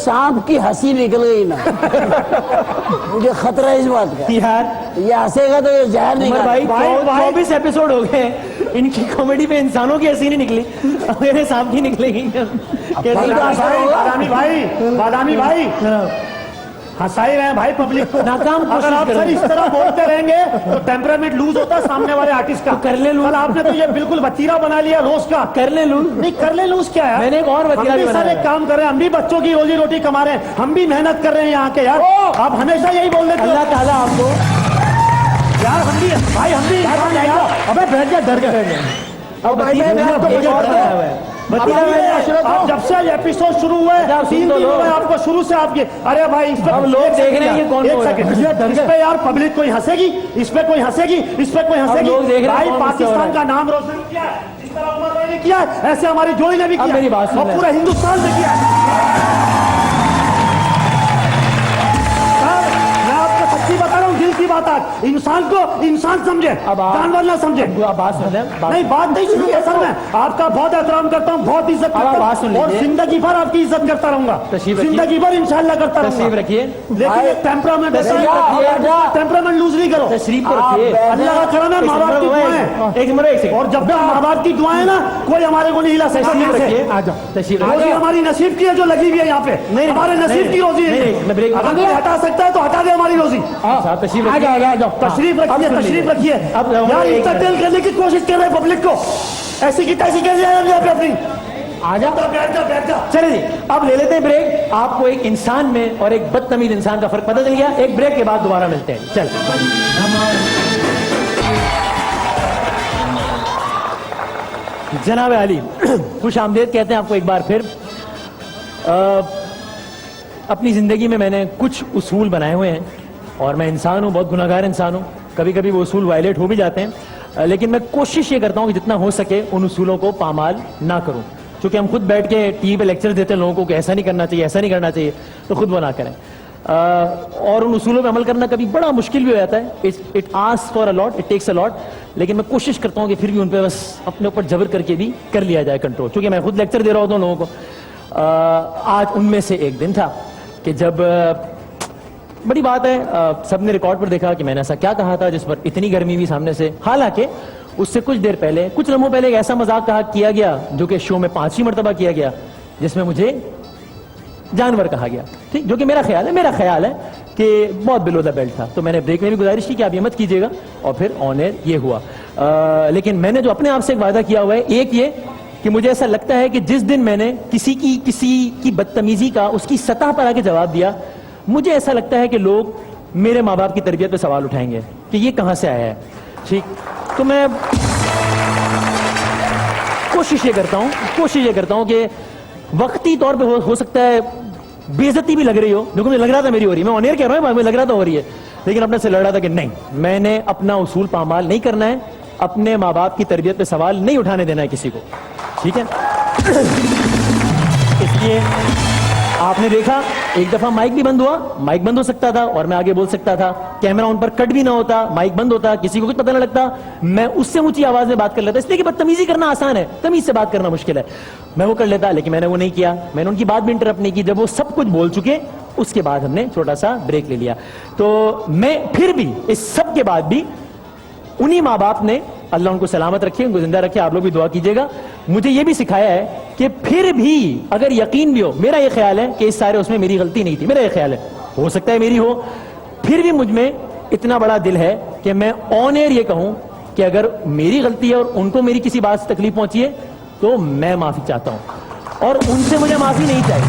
सांप की हंसी निकल गई ना मुझे खतरा है इस बात का। यार ये हंसेगा तो ये जहर उमर निकल। भाई 24 एपिसोड हो गए, इनकी कॉमेडी पे इंसानों की हंसी नहीं निकली, मेरे सांप की निकलेगी। बादामी भाई हंसा ही रहे हैं भाई पब्लिक को। नाकाम कोशिश अगर आप करो। सर इस तरह बोलते रहेंगे तो टेम्परामेंट लूज होता है सामने वाले आर्टिस्ट का। तो कर ले लूज। कल आपने तो ये बिल्कुल वतीरा बना लिया रोज का। कर ले लूज। नहीं कर ले लूज क्या है? मैंने एक और वतीरा हम भी भी सर बनाया एक काम कर रहे हैं, हम भी बच्चों की रोजी रोटी कमा रहे हैं, हम भी मेहनत कर रहे हैं यहाँ के यार। आप हमेशा यही बोल देते हो अल्लाह ताला आपको यार। हम भी भाई हम भी अबे बैठ जा, डर गए। अब एक और बनाया हुआ है वतीरा मैंने। आप जब से एपिसोड शुरू हुए अच्छा, 3 तो दिन लो। हुए आपको शुरू से आपके। अरे भाई इस पे अब लोग देख रहे हैं ये कौन एक बोल रहा है। सेकंड, इस पे यार पब्लिक कोई हंसेगी, इस पे कोई हंसेगी, इस पे कोई हंसेगी। लोग देख रहे हैं भाई कौन गुस्से हो रहा पाकिस्तान है। का नाम रोशन किया है, जिस तरह उमर भाई ने किया है, ऐसे हमारी जोड़ी ने भी अब किया मेरी बात सुन और ले। पूरे हिंदुस्तान ने किया सर, मैं आपको सच्ची बता रहा हूँ, दिल की बात। आज इंसान को इंसान समझे, अब आप- जानवर ना समझे। अब बात सुन ले, नहीं बात नहीं सुनूंगा सर, मैं आपका बहुत एहतराम करता हूँ, बहुत इज्जत अब आप करता बात सुन हूँ और लीजिए। जिंदगी भर आपकी इज्जत करता रहूंगा, तशरीफ रखिए। जिंदगी भर इंशाल्लाह करता तशरीफ रहूंगा। रखिए। लेकिन टेम्परामेंट टेम्परामेंट लूज नहीं करो। तशरीफ को रखिए। अल्लाह का करम है, माँ बाप की दुआएं। एक मिनट, एक सेकंड। और जब तक माँ बाप की दुआएं ना, कोई हमारे को नहीं हिला सकता। तशरीफ यहाँ से। रखिए, आ जाओ, तशरीफ रोजी रखिए। हमारी नसीब की है जो लगी हुई है यहाँ पे। नहीं, हमारे नहीं, नसीब की रोजी नहीं, है। मैं ब्रेक- अगर कोई हटा सकता है तो हटा दे हमारी रोजी। साहब तशरीफ आ रखिए। जाओ, आ जाओ। तशरीफ अब रखिए, सुन तशरीफ लीजिए। रखिए। अब यार एक इंटरटेन करने की कोशिश कर रहे हैं पब्लिक को, ऐसी की तैसी कर यहाँ पे अपनी। आ जा। बैठ जा, बैठ जा। चले जी, अब ले लेते हैं ब्रेक। आपको एक इंसान में और एक बदतमीज इंसान का फर्क पता चल गया। एक ब्रेक के बाद दोबारा मिलते हैं। चल जनाब अली, खुश आमदेद कहते हैं आपको एक बार फिर। अपनी जिंदगी में मैंने कुछ उसूल बनाए हुए हैं और मैं इंसान हूं, बहुत गुनाहगार इंसान हूं, कभी कभी वो उसूल वायलेट हो भी जाते हैं, लेकिन मैं कोशिश ये करता हूं कि जितना हो सके उन उसूलों को पामाल ना करूं। क्योंकि हम खुद बैठ के टीवी पे लेक्चर देते हैं लोगों को कि ऐसा नहीं करना चाहिए, ऐसा नहीं करना चाहिए, तो खुद वो ना करें। और उन उसूलों पे अमल करना कभी बड़ा मुश्किल भी हो जाता है। It ask for a lot, it takes a lot, लेकिन मैं कोशिश करता हूं कि फिर भी उन पे बस अपने ऊपर जबर करके भी कर लिया जाए कंट्रोल। क्योंकि मैं खुद लेक्चर दे रहा होता हूं लोगों को। आज उनमें से एक दिन था कि जब बड़ी बात है, सबने रिकॉर्ड पर देखा कि मैंने ऐसा क्या कहा था जिस पर इतनी गर्मी हुई सामने से। हालांकि उससे कुछ देर पहले, कुछ लम्हों पहले एक ऐसा मजाक कहा किया गया जो कि शो में 5वीं मर्तबा किया गया, जिसमें मुझे जानवर कहा गया। ठीक, जो कि मेरा ख्याल है कि बहुत बिलो द बेल्ट था। तो मैंने ब्रेक में भी गुजारिश की कि आप ये मत कीजिएगा, और फिर ऑन एयर ये हुआ। लेकिन मैंने जो अपने आप से एक वादा किया हुआ है, एक ये कि मुझे ऐसा लगता है कि जिस दिन मैंने किसी की बदतमीजी का उसकी सतह पर आके जवाब दिया, मुझे ऐसा लगता है कि लोग मेरे माँ बाप की तरबियत पे सवाल उठाएंगे कि ये कहां से आया है। ठीक, तो मैं कोशिश ये करता हूं कि वक्ती तौर पे हो सकता है बेइज्जती भी लग रही हो, जो मुझे लग रहा था मेरी हो रही है, मैं ऑन एयर कह रहा हूं, मुझे लग रहा था हो रही है, लेकिन अपने से लड़ रहा था कि नहीं, मैंने अपना उसूल पामाल नहीं करना है, अपने माँ बाप की तरबियत पे सवाल नहीं उठाने देना है किसी को। ठीक है, इसलिए आपने देखा एक दफा माइक भी बंद हुआ, माइक बंद हो सकता था और मैं आगे बोल सकता था, कैमरा उन पर कट भी ना होता, माइक बंद होता, किसी को कुछ पता ना लगता, मैं उससे ऊंची आवाज में बात कर लेता। इसलिए कि बदतमीजी करना आसान है, तमीज से बात करना मुश्किल है, मैं वो कर लेता, लेकिन मैंने वो नहीं किया। मैंने उनकी बात भी इंटरप्ट नहीं की। जब वो सब कुछ बोल चुके, उसके बाद हमने छोटा सा ब्रेक ले लिया। तो मैं फिर भी इस सब के बाद भी उन्हीं माँ बाप ने, अल्लाह उनको सलामत रखे, उनको जिंदा रखे, आप लोग भी दुआ कीजिएगा, मुझे ये भी सिखाया है कि फिर भी अगर यकीन भी हो, मेरा ये ख्याल है कि इस सारे उसमें मेरी गलती नहीं थी, मेरा ये ख्याल है, हो सकता है मेरी हो, फिर भी मुझ में इतना बड़ा दिल है कि मैं ऑन एयर ये कहूं कि अगर मेरी गलती है और उनको मेरी किसी बात से तकलीफ पहुंची है तो मैं माफी चाहता हूं और उनसे मुझे माफी नहीं चाहिए।